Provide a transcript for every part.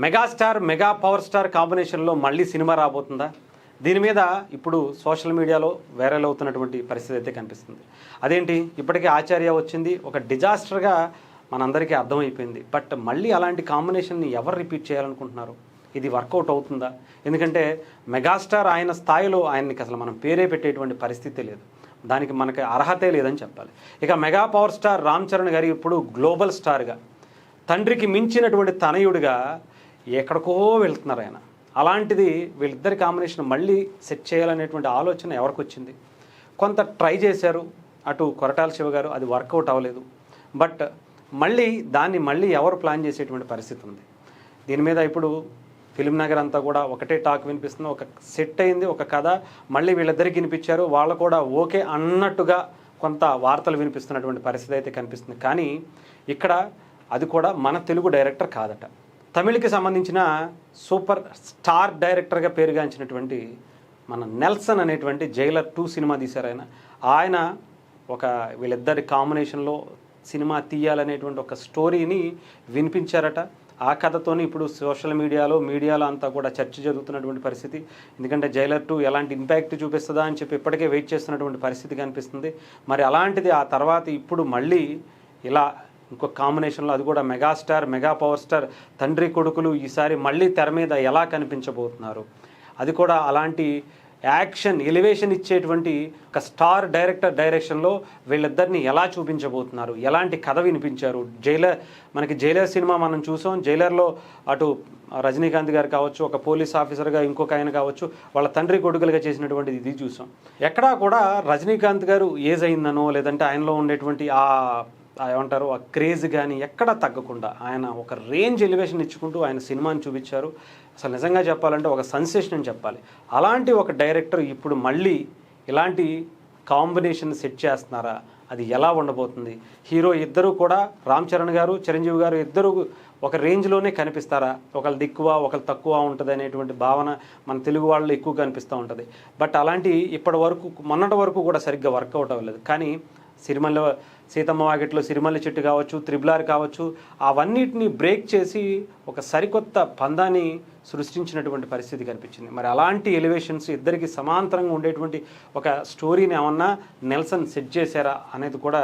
Megastar mega power star కాంబినేషన్లో మళ్ళీ cinema రాబోతుందా? దీని మీద ఇప్పుడు సోషల్ మీడియాలో వైరల్ అవుతున్నటువంటి పరిస్థితి అయితే కనిపిస్తుంది. అదేంటి, ఇప్పటికే ఆచార్య వచ్చింది, ఒక డిజాస్టర్గా మనందరికీ అర్థమైపోయింది. బట్ మళ్ళీ అలాంటి కాంబినేషన్ని ఎవరు రిపీట్ చేయాలనుకుంటున్నారు? ఇది వర్కౌట్ అవుతుందా? ఎందుకంటే మెగాస్టార్ ఆయన స్థాయిలో ఆయనకి అసలు మనం పేరే పెట్టేటువంటి పరిస్థితి లేదు, దానికి మనకి అర్హతే లేదని చెప్పాలి. ఇక mega power star Ram Charan గారు ఇప్పుడు గ్లోబల్ స్టార్గా, తండ్రికి మించినటువంటి తనయుడిగా ఎక్కడికో వెళ్తున్నారు ఆయన. అలాంటిది వీళ్ళిద్దరి కాంబినేషన్ మళ్ళీ సెట్ చేయాలనేటువంటి ఆలోచన ఎవరికి వచ్చింది? కొంత ట్రై చేశారు అటు కొరటాల శివ గారు, అది వర్కౌట్ అవ్వలేదు. బట్ దాన్ని ఎవరు ప్లాన్ చేసేటువంటి పరిస్థితి ఉంది? దీని మీద ఇప్పుడు ఫిలిం నగర్ అంతా కూడా ఒకటే టాక్ వినిపిస్తుంది. ఒక సెట్ అయింది, ఒక కథ మళ్ళీ వీళ్ళిద్దరికి వినిపించారు, వాళ్ళు కూడా ఓకే అన్నట్టుగా కొంత వార్తలు వినిపిస్తున్నటువంటి పరిస్థితి అయితే కనిపిస్తుంది. కానీ ఇక్కడ అది కూడా మన తెలుగు డైరెక్టర్ కాదట, తమిళకి సంబంధించిన సూపర్ స్టార్ డైరెక్టర్గా పేరుగాంచినటువంటి మన నెల్సన్ అనేటువంటి జైలర్ 2 సినిమా తీశారు ఆయన ఒక వీళ్ళిద్దరి కాంబినేషన్లో సినిమా తీయాలనేటువంటి ఒక స్టోరీని వినిపించారట. ఆ కథతోని ఇప్పుడు సోషల్ మీడియాలో అంతా కూడా చర్చ జరుగుతున్నటువంటి పరిస్థితి. ఎందుకంటే జైలర్ 2 ఎలాంటి ఇంపాక్ట్ చూపిస్తుందా అని చెప్పి ఇప్పటికే వెయిట్ చేస్తున్నటువంటి పరిస్థితి కనిపిస్తుంది. మరి అలాంటిది ఆ తర్వాత ఇప్పుడు మళ్ళీ ఇలా ఇంకో కాంబినేషన్లో, అది కూడా మెగాస్టార్ మెగా పవర్ స్టార్ తండ్రి కొడుకులు ఈసారి మళ్ళీ తెర మీద ఎలా కనిపించబోతున్నారు? అది కూడా అలాంటి యాక్షన్ ఎలివేషన్ ఇచ్చేటువంటి ఒక స్టార్ డైరెక్టర్ డైరెక్షన్లో వీళ్ళిద్దరిని ఎలా చూపించబోతున్నారు? ఎలాంటి కథ వినిపించారు? మనకి జైలర్ సినిమా మనం చూసాం. జైలర్లో అటు రజనీకాంత్ గారు కావచ్చు, ఒక పోలీస్ ఆఫీసర్గా ఇంకొక ఆయన కావచ్చు, వాళ్ళ తండ్రి కొడుకులుగా చేసినటువంటిది ఇది చూసాం. ఎక్కడా కూడా రజనీకాంత్ గారు ఏజ్ అయిందనో లేదంటే ఆయనలో ఉండేటువంటి ఏమంటారు ఆ క్రేజ్ కానీ ఎక్కడా తగ్గకుండా ఆయన ఒక రేంజ్ ఎలివేషన్ ఇచ్చుకుంటూ ఆయన సినిమాని చూపించారు. అసలు నిజంగా చెప్పాలంటే ఒక సెన్సేషన్ అని చెప్పాలి. అలాంటి ఒక డైరెక్టర్ ఇప్పుడు మళ్ళీ ఇలాంటి కాంబినేషన్ సెట్ చేస్తున్నారా? అది ఎలా ఉండబోతుంది? హీరో ఇద్దరు కూడా రామ్ చరణ్ గారు, చిరంజీవి గారు ఇద్దరు ఒక రేంజ్లోనే కనిపిస్తారా? ఒకళ్ళు ఎక్కువ ఒకళ్ళు తక్కువ ఉంటుంది అనేటువంటి భావన మన తెలుగు వాళ్ళు ఎక్కువ కనిపిస్తూ ఉంటుంది. బట్ అలాంటి మొన్నటి వరకు కూడా సరిగ్గా వర్కౌట్ అవ్వలేదు. కానీ సిరిమల్ల సీతమ్మ వాకిట్లో సిరిమల్లి చెట్టు కావచ్చు, త్రిబుల్ కావచ్చు, అవన్నిటిని బ్రేక్ చేసి ఒక సరికొత్త పందాన్ని సృష్టించినటువంటి పరిస్థితి కనిపించింది. మరి అలాంటి ఎలివేషన్స్ ఇద్దరికి సమాంతరంగా ఉండేటువంటి ఒక స్టోరీని ఏమన్నా నెల్సన్ సెట్ చేశారా అనేది కూడా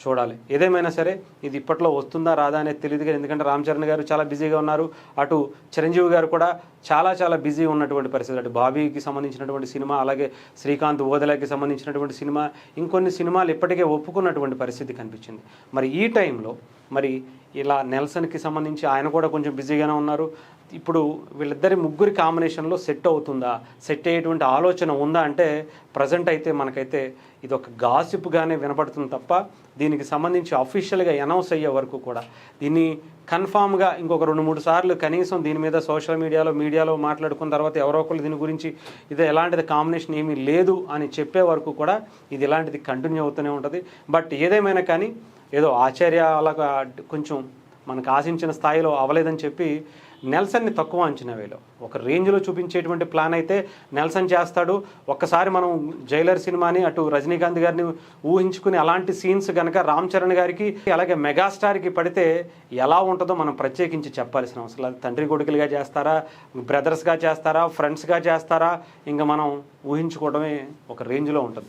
చూడాలి. ఏదేమైనా సరే ఇది ఇప్పట్లో వస్తుందా రాదా అనేది తెలియదు. కానీ ఎందుకంటే రామ్ చరణ్ గారు చాలా బిజీగా ఉన్నారు, అటు చిరంజీవి గారు కూడా చాలా బిజీ ఉన్నటువంటి పరిస్థితి. అటు బాబీకి సంబంధించినటువంటి సినిమా, అలాగే శ్రీకాంత్ ఓదెలకి సంబంధించినటువంటి సినిమా, ఇంకొన్ని సినిమాలు ఇప్పటికే ఒప్పుకున్నటువంటి పరిస్థితి కనిపించింది. మరి ఈ టైంలో మరి ఇలా నెల్సన్కి సంబంధించి ఆయన కూడా కొంచెం బిజీగానే ఉన్నారు. ఇప్పుడు వీళ్ళిద్దరి ముగ్గురి కాంబినేషన్లో సెట్ అవుతుందా, సెట్ అయ్యేటువంటి ఆలోచన ఉందా అంటే ప్రజెంట్ అయితే మనకైతే ఇది ఒక గాసిప్గానే వినపడుతుంది తప్ప దీనికి సంబంధించి అఫీషియల్గా అనౌన్స్ అయ్యే వరకు కూడా దీన్ని కన్ఫామ్గా ఇంకొక 2-3 సార్లు కనీసం దీని మీద సోషల్ మీడియాలో మాట్లాడుకున్న తర్వాత ఎవరో ఒకళ్ళు దీని గురించి ఇది ఎలాంటిది కాంబినేషన్ ఏమీ లేదు అని చెప్పే వరకు కూడా ఇది ఇలాంటిది కంటిన్యూ అవుతూనే ఉంటుంది. బట్ ఏదేమైనా కానీ ఏదో ఆచార్య అలాగా కొంచెం మనకు ఆశించిన స్థాయిలో అవ్వలేదని చెప్పి నెల్సన్ని తక్కువ అంచనా వేలో ఒక రేంజ్లో చూపించేటువంటి ప్లాన్ అయితే నెల్సన్ చేస్తాడు. ఒక్కసారి మనం జైలర్ సినిమాని అటు రజనీకాంత్ గారిని ఊహించుకుని అలాంటి సీన్స్ కనుక రామ్ చరణ్ గారికి అలాగే మెగాస్టార్కి పడితే ఎలా ఉంటుందో మనం ప్రత్యేకించి చెప్పాల్సిన అవసరం లేదు. తండ్రి కొడుకులుగా చేస్తారా, బ్రదర్స్గా చేస్తారా, ఫ్రెండ్స్గా చేస్తారా, ఇంకా మనం ఊహించుకోవడమే ఒక రేంజ్లో ఉంటుంది.